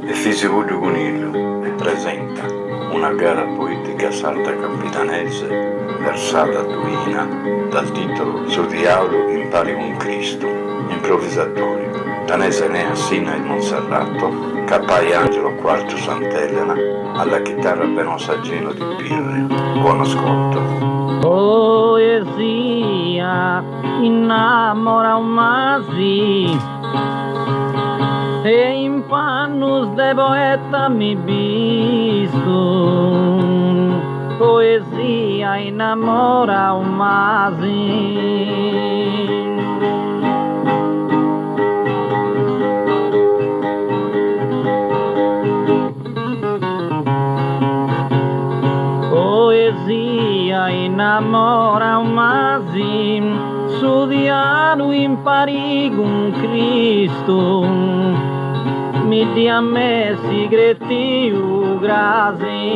e Fisivoglio Coniglio presenta una gara poetica sarda capitanese versata a Duina dal titolo Sul diavolo impari con Cristo. Improvvisatori Danese Enea Sina e Monserrato, Capai Angelo Quarto Sant'Elena, alla chitarra Penosa Gino di Pirri. Buon ascolto. Poesia innamora un masi e in pannus de poeta mi visto. Poesia innamora un masi. Poesia innamora un masi, studiano impari con Cristo, mi dia me segreti u grasi.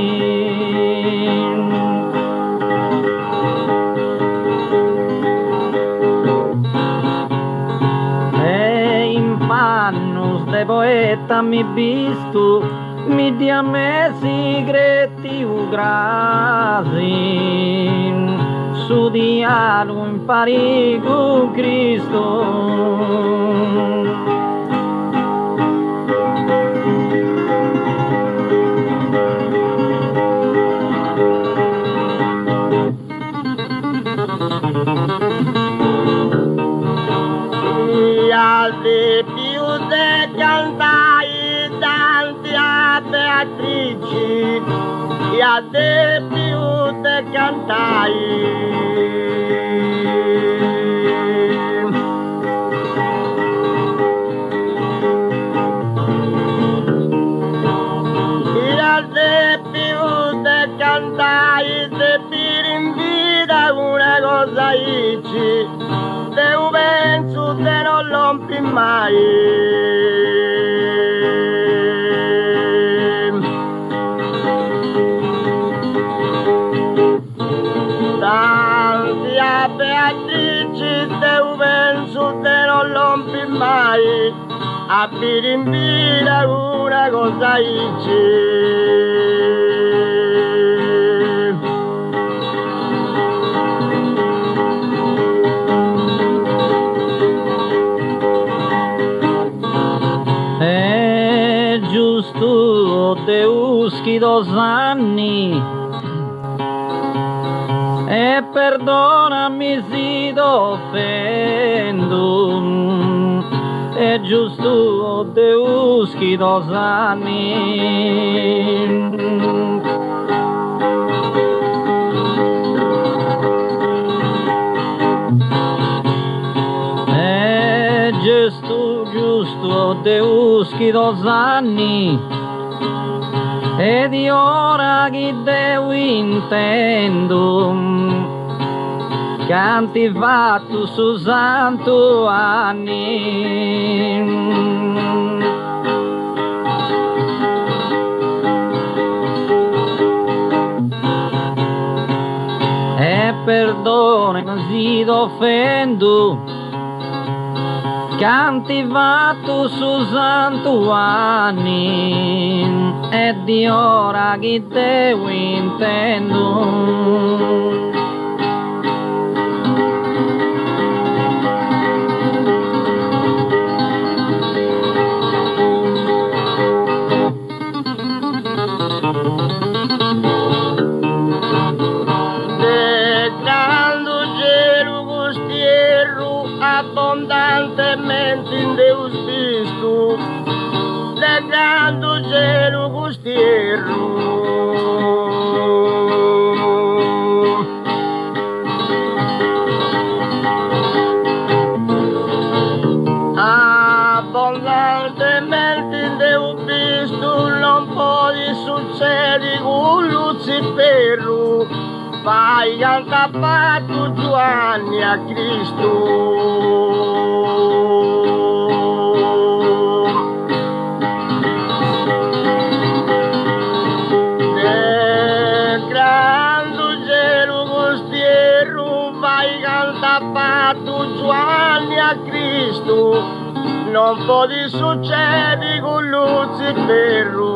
E in pannus de poeta mi visto, mi dia me segreti u grasi, studiano impari con Cristo. Di più de cantai tanti a Beatrice, e a de più de cantai. E a de più de cantai, de per in vita una cosa ici. Io penso che non rompi mai. Tanti a Beatrice, io penso che non rompi mai. A Pirimbira una cosa dice. Deuschi 2 anni e perdonami se t'offendo, è giusto Deuschi 2 anni. È giusto Deuschi 2 anni. E di ora che devo intendo, canti fatto su santo anni. E perdone se t'offendo, canti fatto su santo anni. E di ora che devo intendo. De grande gelo costiero abbondantemente in Deus visto. De grande gelo costiero. Abbondantemente in Deus visto, non può succedere con Lucifero. Vai cantato Giovanni a Cristo. Giovanni a Cristo, non può succedere con Luciferro.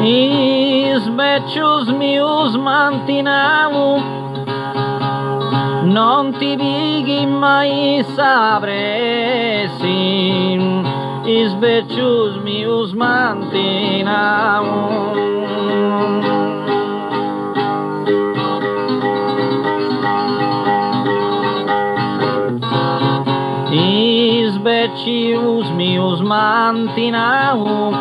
Is beccius mius mantinau, non ti vighi mai sapresi. Is beccius mius mantinau. Is beccius mius mantinau,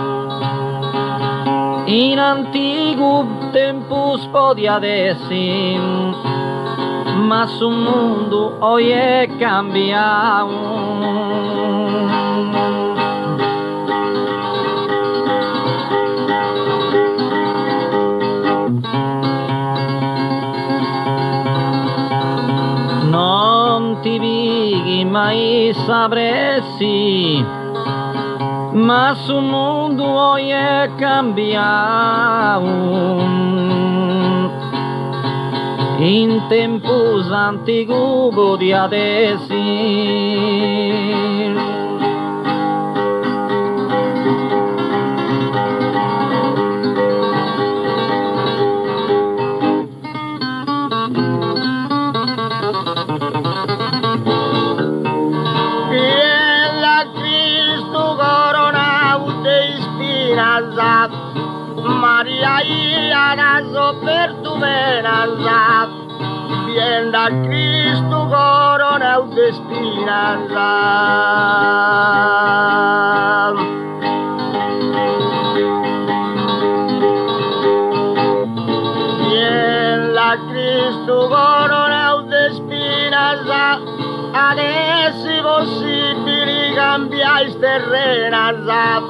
in antigu tempus podiadessi, ma su mundo oi è cambiato. Non ti vighi mai sapresti, ma su mundo oi è cambiato. In tempus antigu di adesi. Maria ia naso per tu venanza, vien da Cristo coronau de speranza. Vien da Cristo coronau de speranza, adesso è possibile cambiare terrenanza,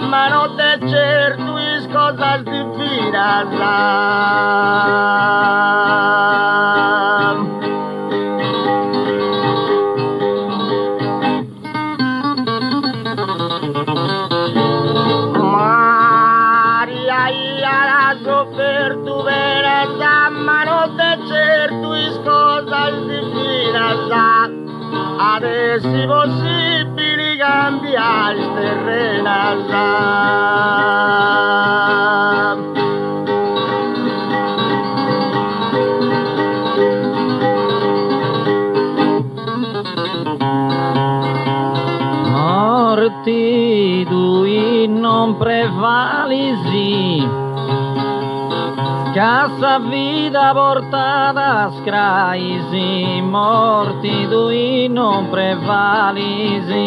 ma non te certo cosas divinas. Maria ia raso per tu veranza, ma non te certo cosas divinas. Adesso è possibile cambiare terrenanza. Morti tui non prevalisi, casa vita portata a scraisi. Morti tui non prevalisi.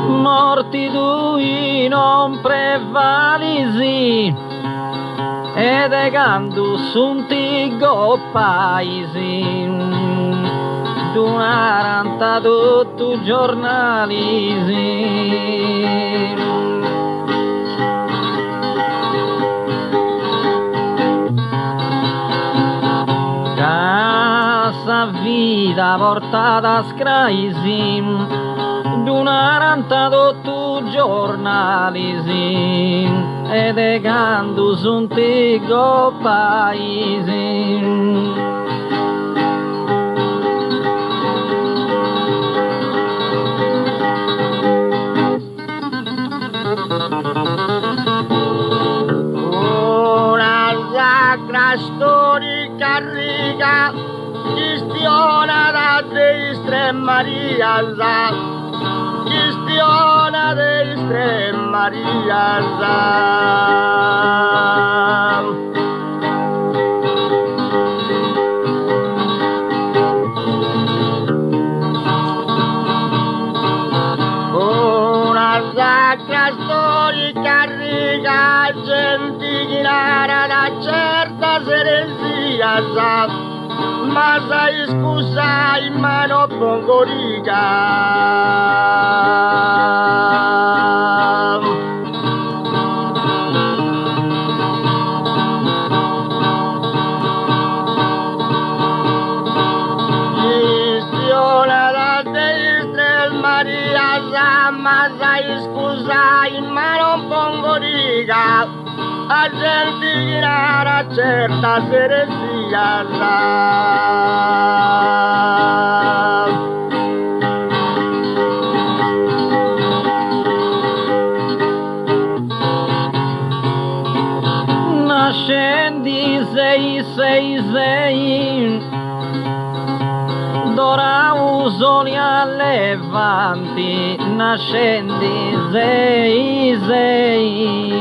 Morti tui non prevalisi, ed è canto suntigo paesi, d'un'aranta tutto giornalisi. Casa vita portata a scraisi, d'un'aranta tutto giornalisi, ed è canto suntigo paesi. Una sacra storica riga questiona de Tre Marias, questiona de Tre Marias. Una sacra storica riga gente che narra da certa eresia, ma sai scusa in mano pongo riga. Questiona da destra sa, ma sai scusai, ma non pongo riga, a gente che era certa seresia sa. Nascendi 666, d'ora usoli allevanti, nascendi 66.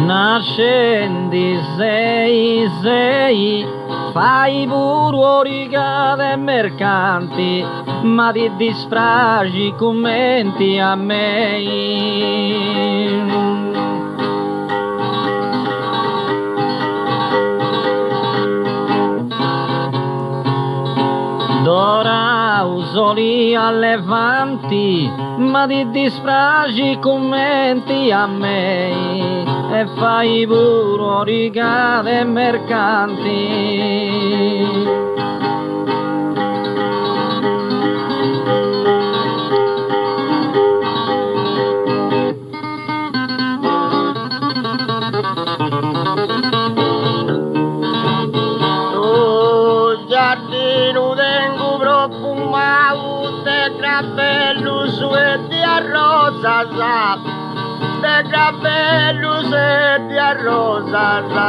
Nascendi 66, fai pure rigate mercanti, ma ti disfragi commenti a me. D'ora usoli allevanti, ma ti disfragi commenti a me, e fai pure rigate mercanti. Giardino tengo profumato de gravellos e di rosa sa, de gravellos e di rosa sa.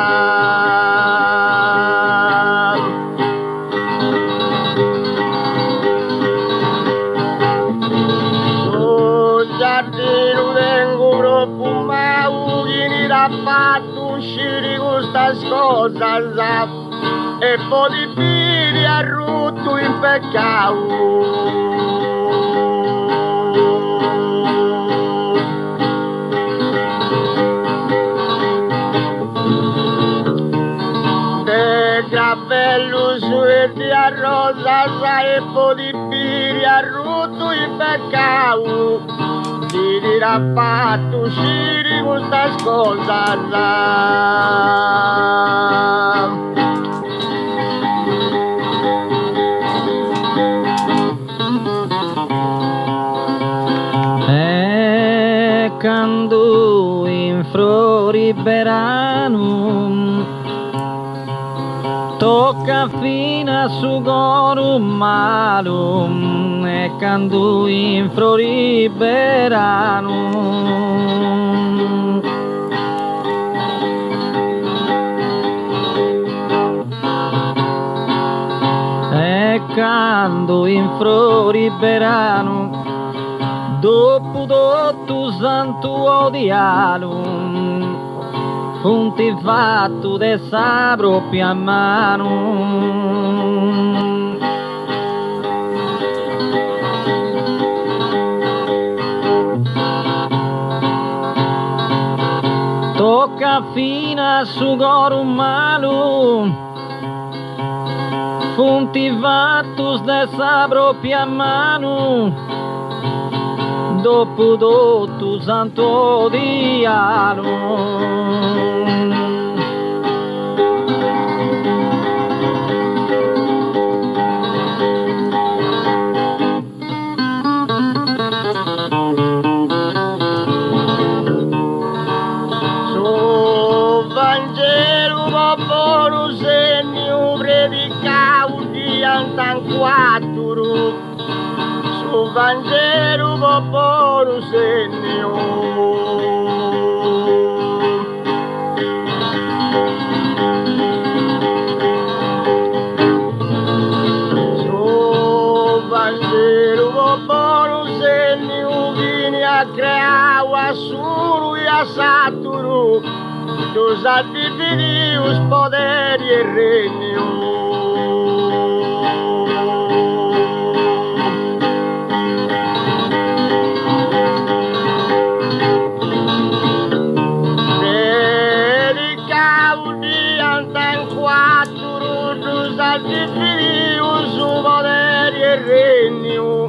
Oh, giardino tengo profumato che mi ha fatto uscire questa cosa sa, e poi di piri a rutto in peccato. De gravello su e di a rosa sa, e poi di piri a rutto in peccato. Ti dirà fatto uscire questa cosa sa. Quando in Floriberano tocca fino su Gorum malo, e quando in Floriberano e quando in Floriberano dopo tutto santo odialo, punti fatto de sa propria mano. Tocca fino a su Gorum malo, punti fatto de sa propria mano. Dopo tutto santo dialo. Su Vangelo popolo segno predicavo di antanquattro, su Vangelo popolo segno. Su Vangelo popolo segno vieni a creare solo e a saturo, tu saddividi os poderi e regno. Su poderi e regno,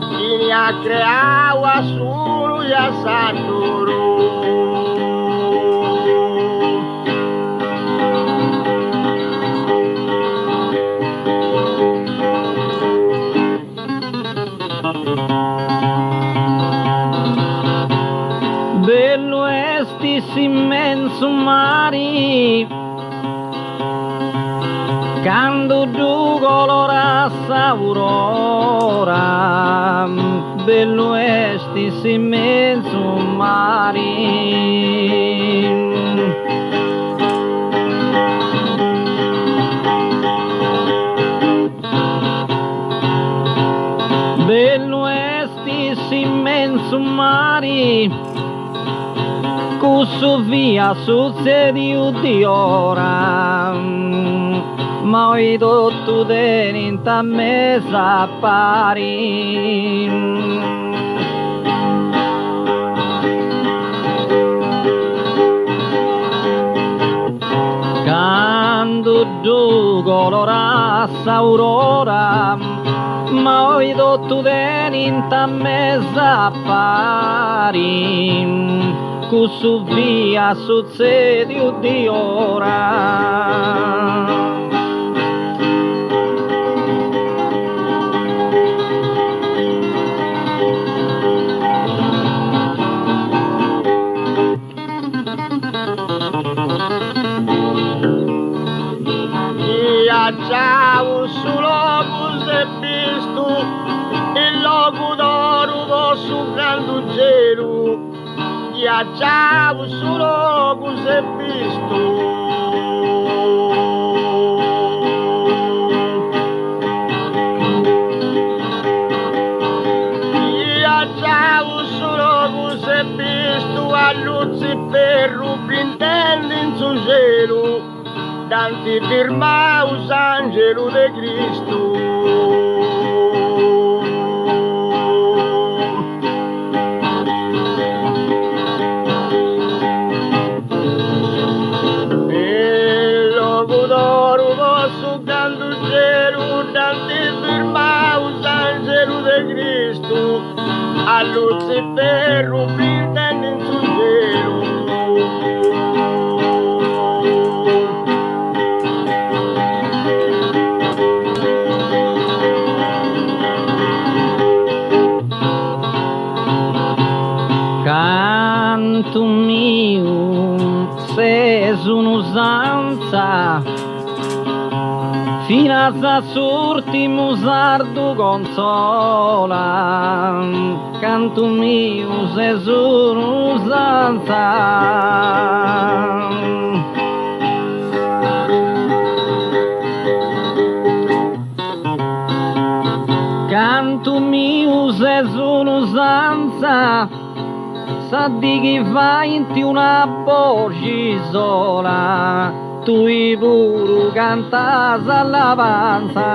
chi ne ha creato a solo e a Saturo. bello estis immenso mari, quando tu colorassa aurora, bello estis immenso mari. Bello estis immenso mari, cusso via succediu di ora, ma oi tutto dentro mesa pari. Quando tu colorassa aurora, ma oi tutto dentro mesa pari, cusso via succediu di ora. Viaggiavo su locus e visto il loco d'oro su Granduggero. Viaggiavo su locus e visto viaggiavo su locus e visto a Luciferro brindando in su cielo, tanti firmaus angelo de Cristo. Il logo d'oro vosso Granduggero, tanti firmaus angelo de Cristo, a Luciferro brindando in su cielo. Canto mio, sei un'usanza, fino a s'ultimo sardo consola. Canto mio, sei un'usanza. Canto mio, sei un'usanza, sa di chi fa inti una voce sola, tu i puru cantas all'avanza.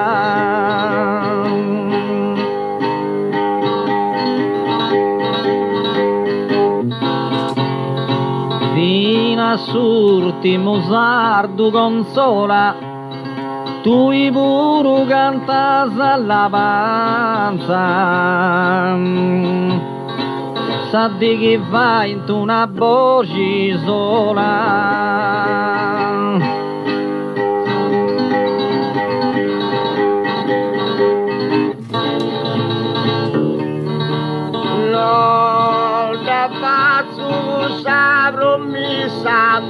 Fino a s'ultimo sardo consola, tu i puru cantas all'avanza. Sa di chi va in una voce sola. Non da faccio questa promessa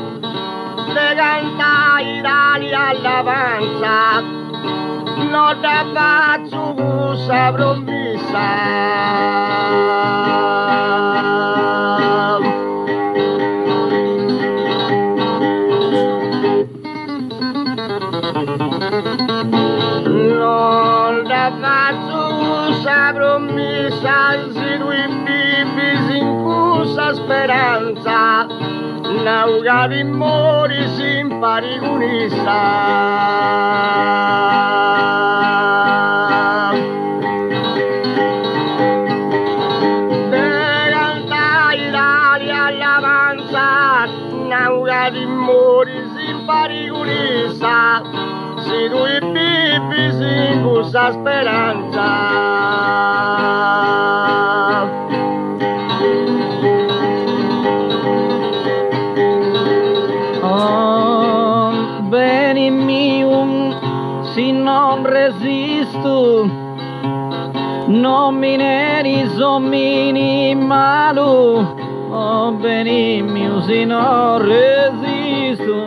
di cantare Italia all'avanza. Non da faccio questa promessa non la faccio questa promessa, se tu vivi in questa speranza, nauga di mori si impari con essa. De cantare Italia all'avanza, nauga di mori si impari con essa. Se tu vivi in questa speranza. Oh, bene mio, se non resisto, non mi ne risomini malo. Oh, venimmi se non resisto.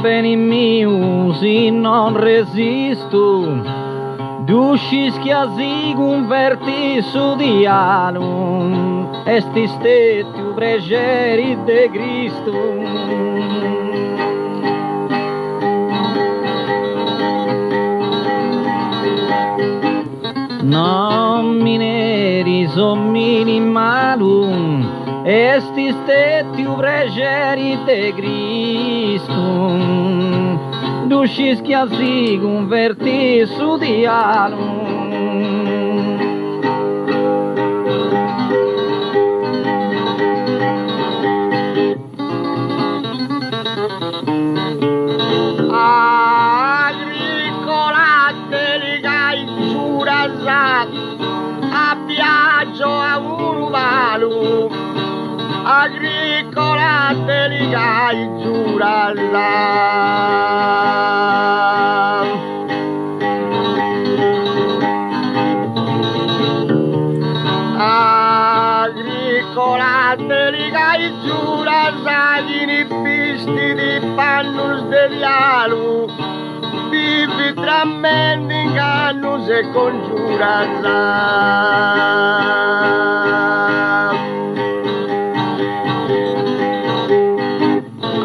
Venimmi se non resisto. Dusci schiasi converti su dialo, esti stetti pregeri de Cristo. Non mineri son minimalum, esti stetti pregeri de Cristo. Dusci schiasi converti su dialo. Agricola deligai giurasa a viaggio a Uruvalu. Agricola deligai giurasa. Agricola deligai giurasa gli pisti di pannus dell'alu. Vivi tra menni ingannu se congiurasa.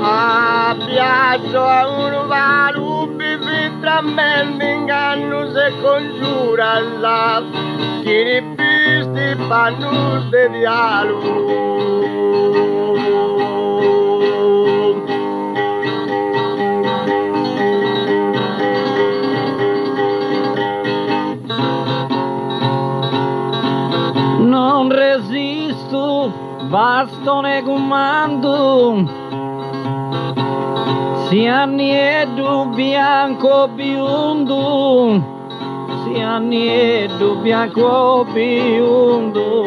A viaggio a Uruvalu, vivi tra menni ingannu se congiurasa. Chi pisti pannus de dialu. Non resisto, bastone comando, si anniedo bianco biondo, si anniedo bianco biondo.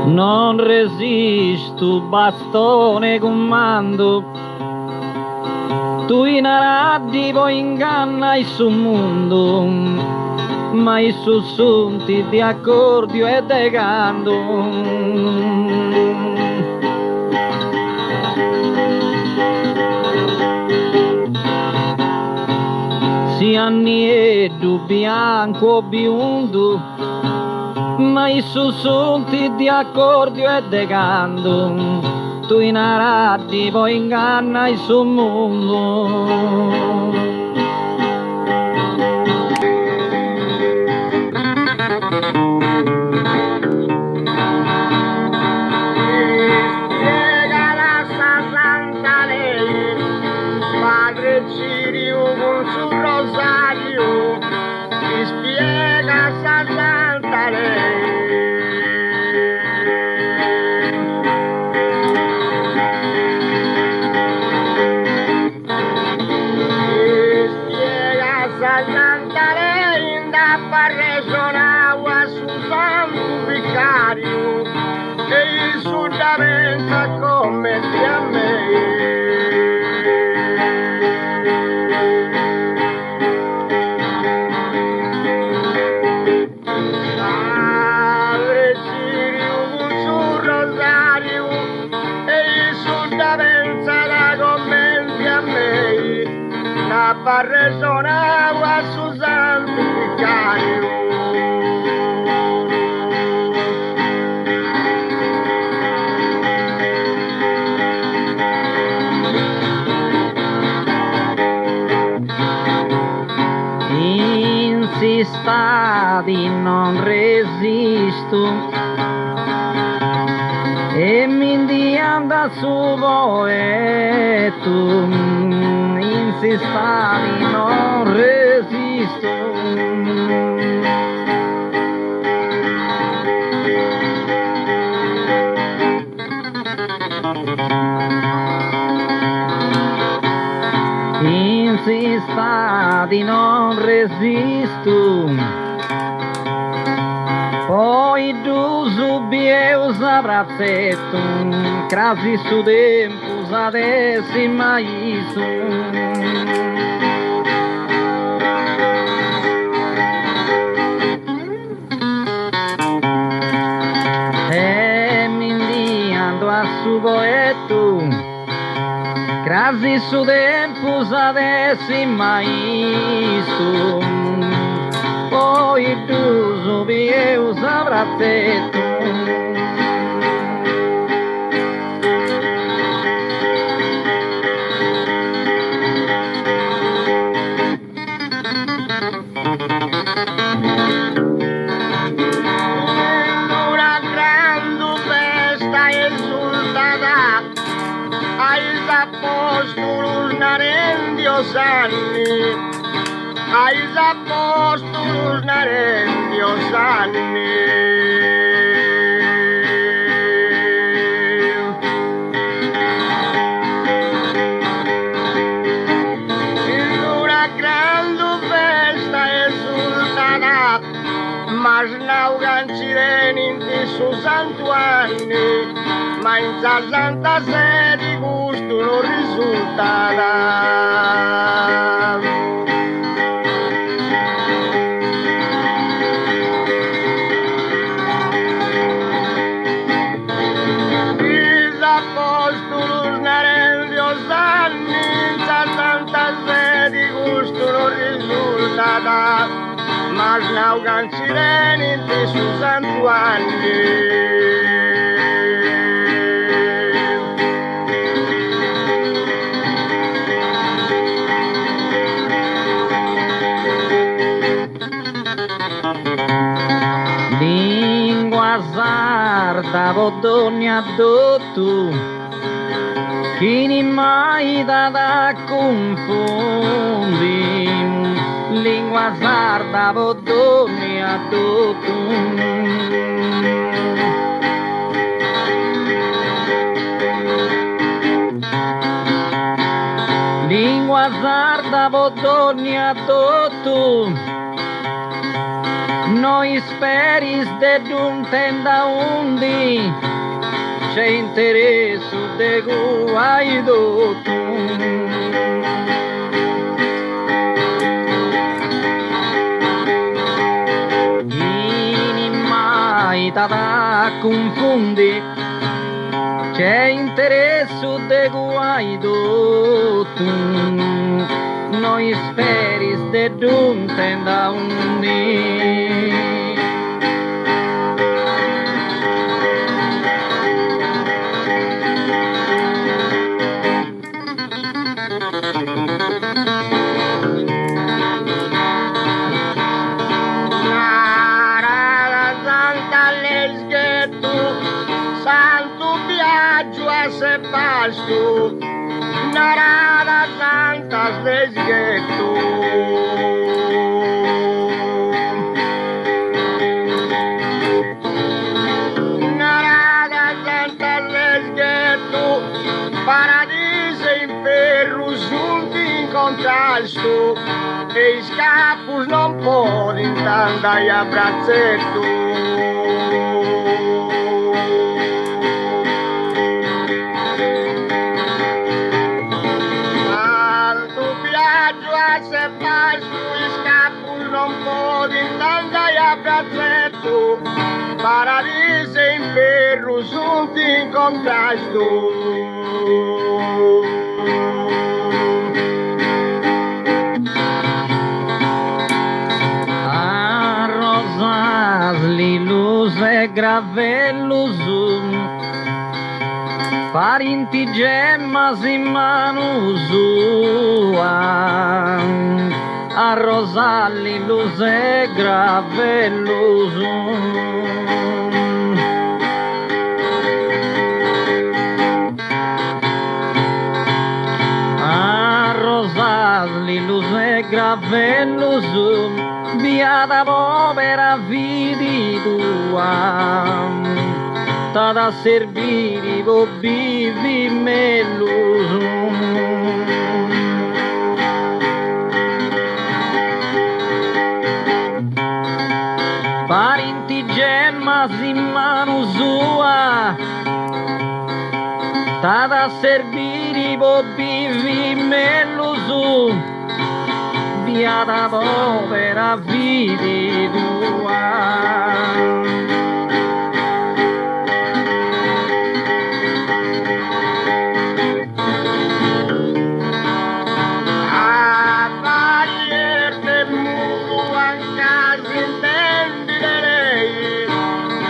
Non resisto, bastone comando, tu in aradi poi ingannai sul mondo, ma i sussunti di accordio e de canto. Si anniedo bianco biondo, ma i sussunti di accordio e de canto. Tu in aradi poi ingannai sul mondo. Spiega la santa lei, padre Cirio con su rosario, ti spiega sa santa lei. Resonava su santo vicario e il sudamenta come a me. Padre Cirio con su rosario e il sudamenta la commenti a me. La resonava su santo vicario. Insistadi, non resisto, e mi anda su poeto. Insistadi, non resisto. Insistadi, non resisto. Poi subieus abracetum, crasi su tempus adesima isum. E mindiando a su poetum, crasi su tempus adesima isum. Poi tu subieus abracetum. Una grande festa esultada, ais apóstolos narendios anni, ais apóstolos narendios anni. In una grande festa esultada, mas naugan sireninti su santuanni, ma in sa santa sede gusto non risulta. Is apóstolos narendios anni, in sa santa sede gusto non risulta. Mas naugan sireninti su santuanni. Lingua sarda vodogna dottu, chi ni mai da confondi. Lingua sarda vodogna dottu. Lingua sarda vodogna dottu, noi speris de tenda undi, c'è interessu de guaidotu. Ini mai da confondi, c'è interessu de guaidotu. Noi speris de tenda undi. Narada santa l'esghetto, santo viaggio a se pasto. Narada santa l'esghetto. Narada santa l'esghetto, paradiso e inferno giunti in contrasto, e i scapus non podem andare a braccetto. Santo viaggio a se pasto, i scapus non podem andare a braccetto, paradiso e inferno giunti in contrasto. Liluse gravellus, parinti gemmas in manusua, a rosalli luse gravellus. A rosalli luse gravellus, via da povera vidi tua, da serviri vo vivi mellus. Parinti gemma copas in mano sua, tada serviri bobivi mello su, via da povera vidi tua.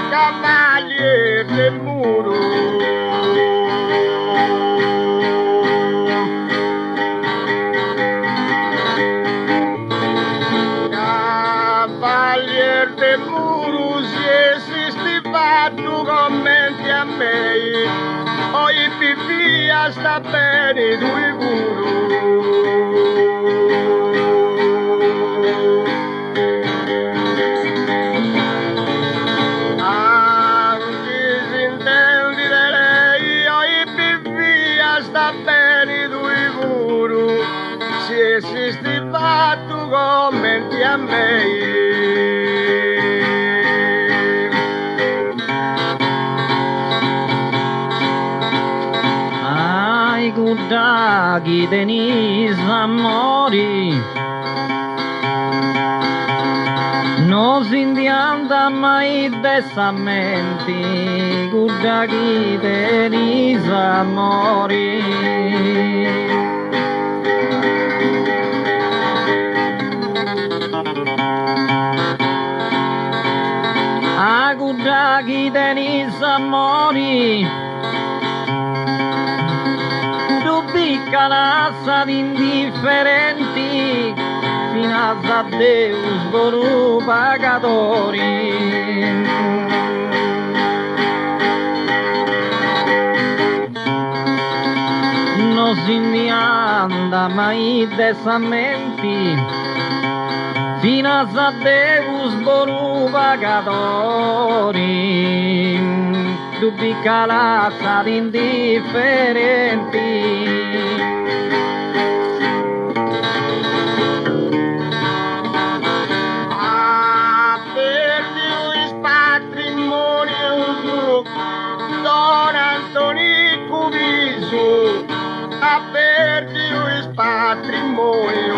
Cavalier del muro, Cavalier del muro, se esistiva tu commenti a me, oi vivia sta bene due muro. Sta bene due muro, se esistiva tu commenti a me. Ai gudaghi denis amori, nos indianda mai desamenti, gudaghi denis amori. A gudaghi denis amori, dubbi calassa d'indifferenti, fino a Deus voru pagatori. Nos indianda mai desamenti, fino a Deus voru pagatori, dubbi calassa d'indifferenti. Don Antoni Cubisu ha perdido il patrimonio.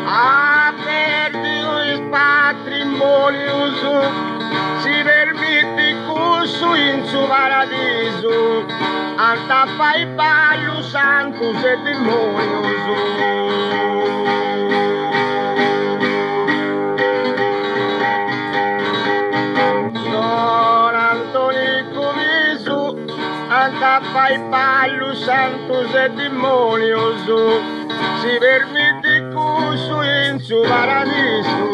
Ha perdido il patrimonio, si permette cusso in suo paradiso, anta fai ballo santo e demonioso. Anta fai ballo santos e demonioso, si permette cusso in suo paradiso.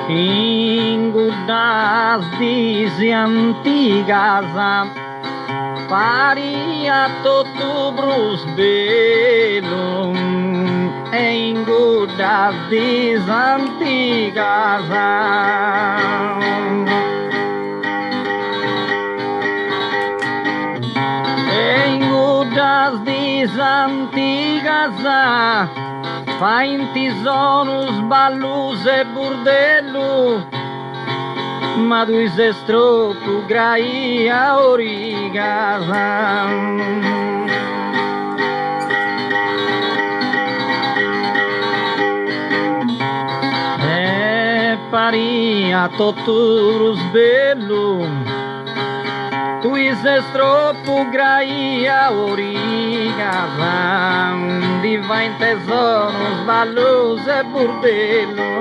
In gudas disi antigas, paria tutto brus belo, e in gudas disi antigas. E in gudas disi antigas, fa in tisonus, ballus e burdellu, ma tu sei troppo graia origas. E paria toturus bellu, tu sei troppo graia origas, diva in tesonus, ballus e burdellu.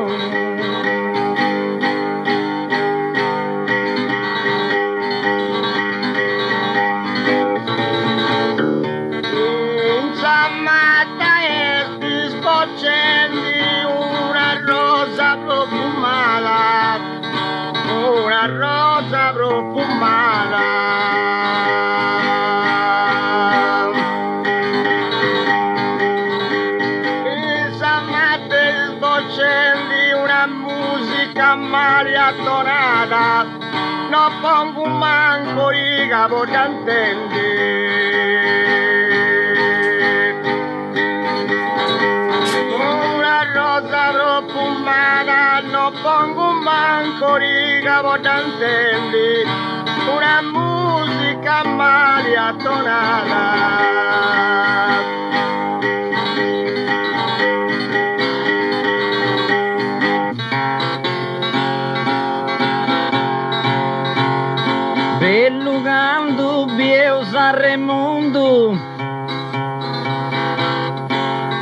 Una rosa profumada, esa mate sboccendi una música maleatonada, no pongo un manco riga por entender. Una rosa profumada, no pongo un manco riga por entender. Una música maleatonada. Belugando Biels a Remundo,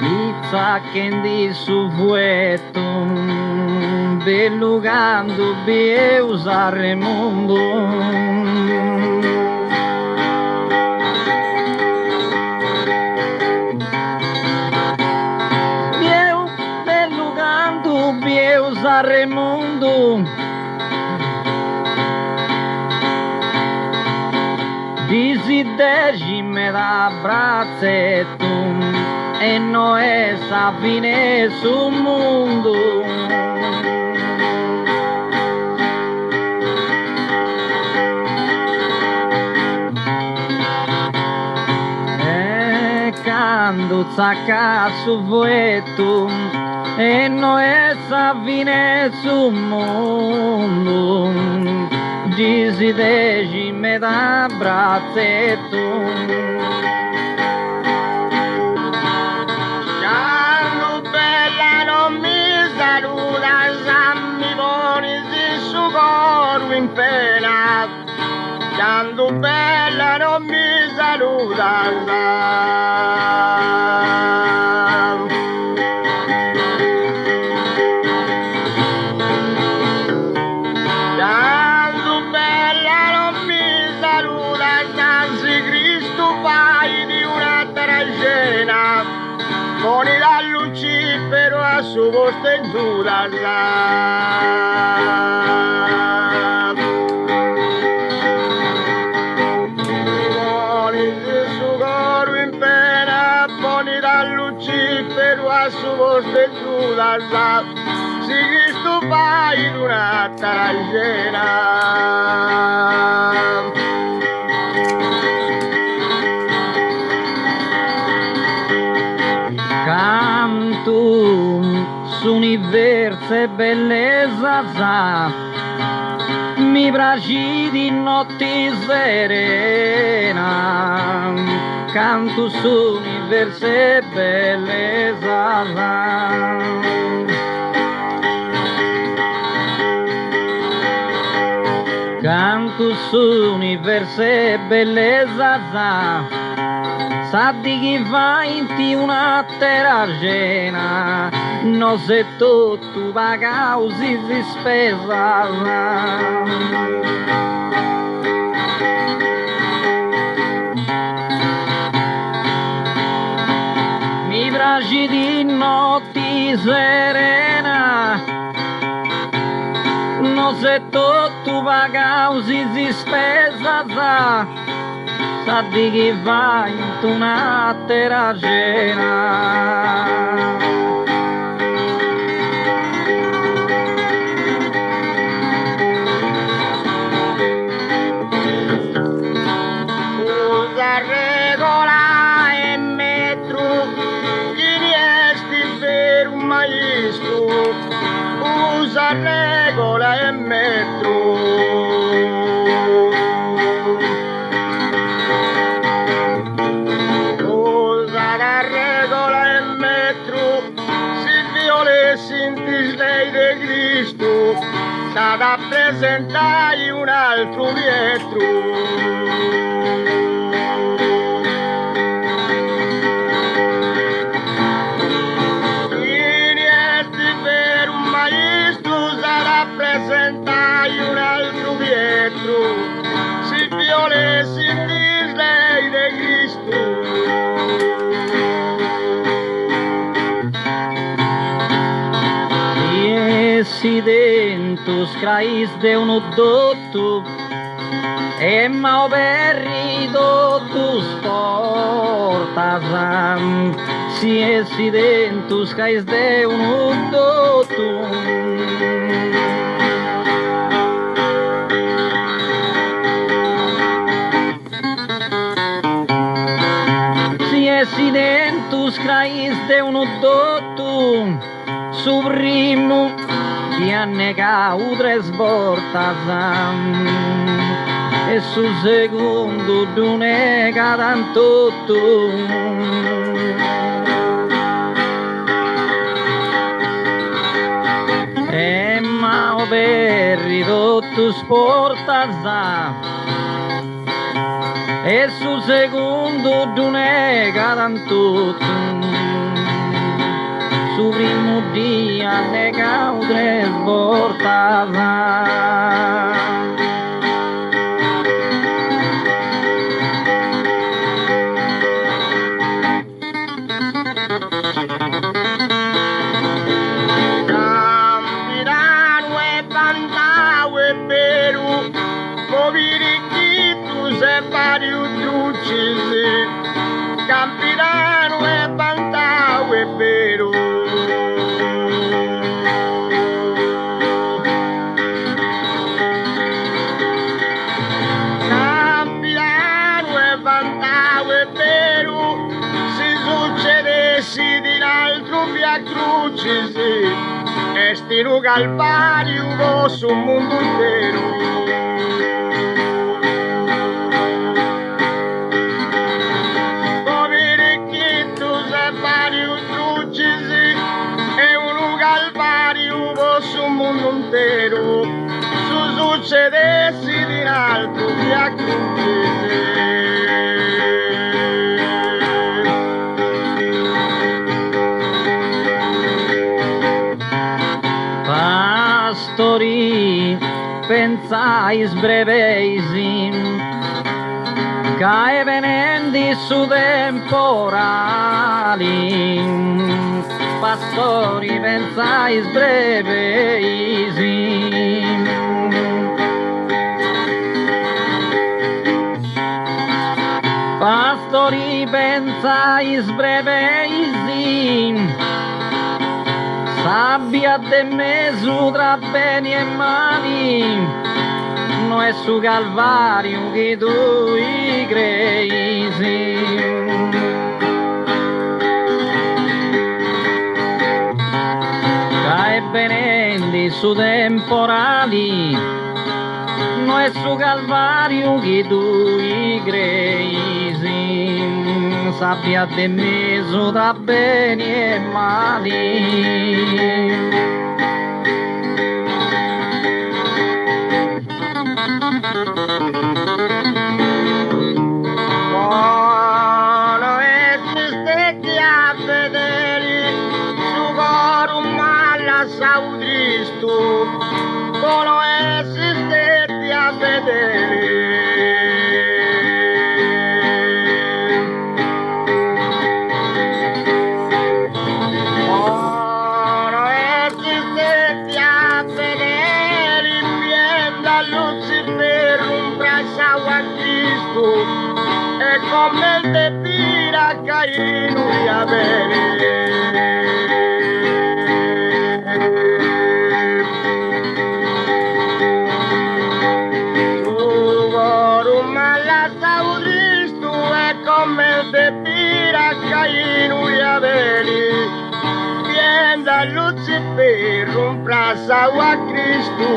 Pizza Candy su vueto. Belugando Biels a Remundo. Belugando Biels a Remundo. Desidegi me da brazetto e non è sa fine sul mondo. E quando zacca su vueto e non è sa fine sul mondo. Desidegi me da brazetto. Quando bella non mi saluta, mi poni su coro in pena. Quando bella non mi saluta. Poni la Lucifero a su vostedura. Poni su coro in pena, poni la Lucifero a su vostedura. Si Cristo va in una tragena. Canto s'universo e bellezza, mi piaci di notte serena. Canto s'universo e bellezza. Canto s'universo e bellezza. Sa di chi va in ti una terra cena, no se tutto va causi si spesa. Mi piaci di notte serena, no se tutto va causi si spesa. Sa di chi va in una terra cena. Usa regola e metro, chi riesti per un maestro. Usa regola e metro. Sa da presentare un altro dietro. Niente per un maestro, sa da presentare un altro dietro. Si viole, si dislei de Cristo. Sidentus crais de un dotto e mau berri dotus portas. Si sidentus crais de un dotto dotto su primo di annegau tres voltas e su secondo du nega tantotto. E ma o perri tutto sportas e su secondo du nega tantotto. Su primo dia nega tres voltas. Campirano e Pantau e Perù, povirichitu se pari utrucisi. Campirano e Pantau e Perù. Campirano e Pantau e Perù, si succedessi di un altro via crucisi, e stiru calvario su un mondo intero. Su un mondo intero, su succedessi di un altro via crucisi. Pastori, pensai sbreveisi, cae venendi su temporali. Pastori, pensai sbreveisi, pastori, pensai sbreveisi, sabbia de mesu tra beni e mali, no è su calvario che tu i creisi. Cae venendi su temporali, no è su calvario che tu i creisi, sabbia de meso tra beni e mali. Buono esiste a vedere su corum alla Saudristo, buono esiste a vedere. Buono esiste a vedere, viene da Lucifer un braccio a Cristo, e come il de pira Caino di Abele. Tu vorum alla Saudristo, e come il de pira Caino di Abele, viene da Lucifer un braccio a Cristo.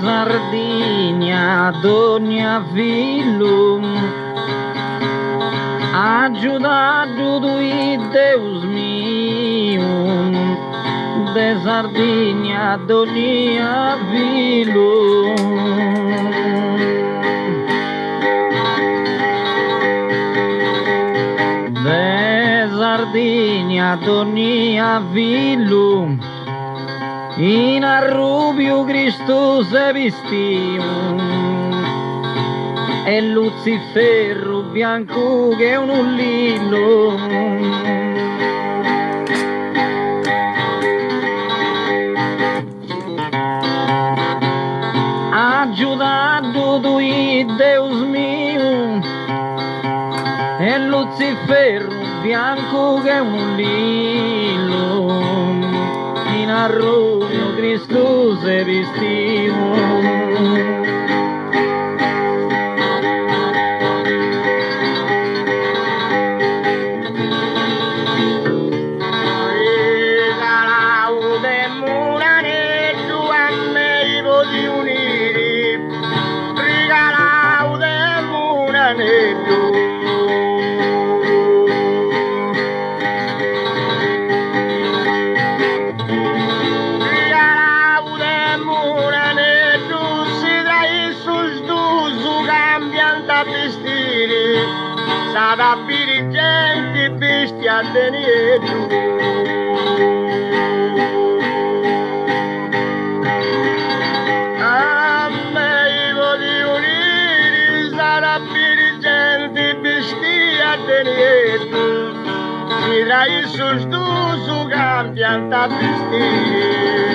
Sardigna dogna filum aiutato tui Deus mium, de Sardigna dogna filum. De Sardigna dogna filum, in arrubio Cristo se vestiu, e Luciferro bianco che è un ullino. Aiutato tu Deus mio, e Luciferro bianco che è un ullino, in arrubio Cristo se vestiu. di bestia teniendo. A me di unire sarà dirigente bestia teniendo. Mira esos dos cambian ta vestir.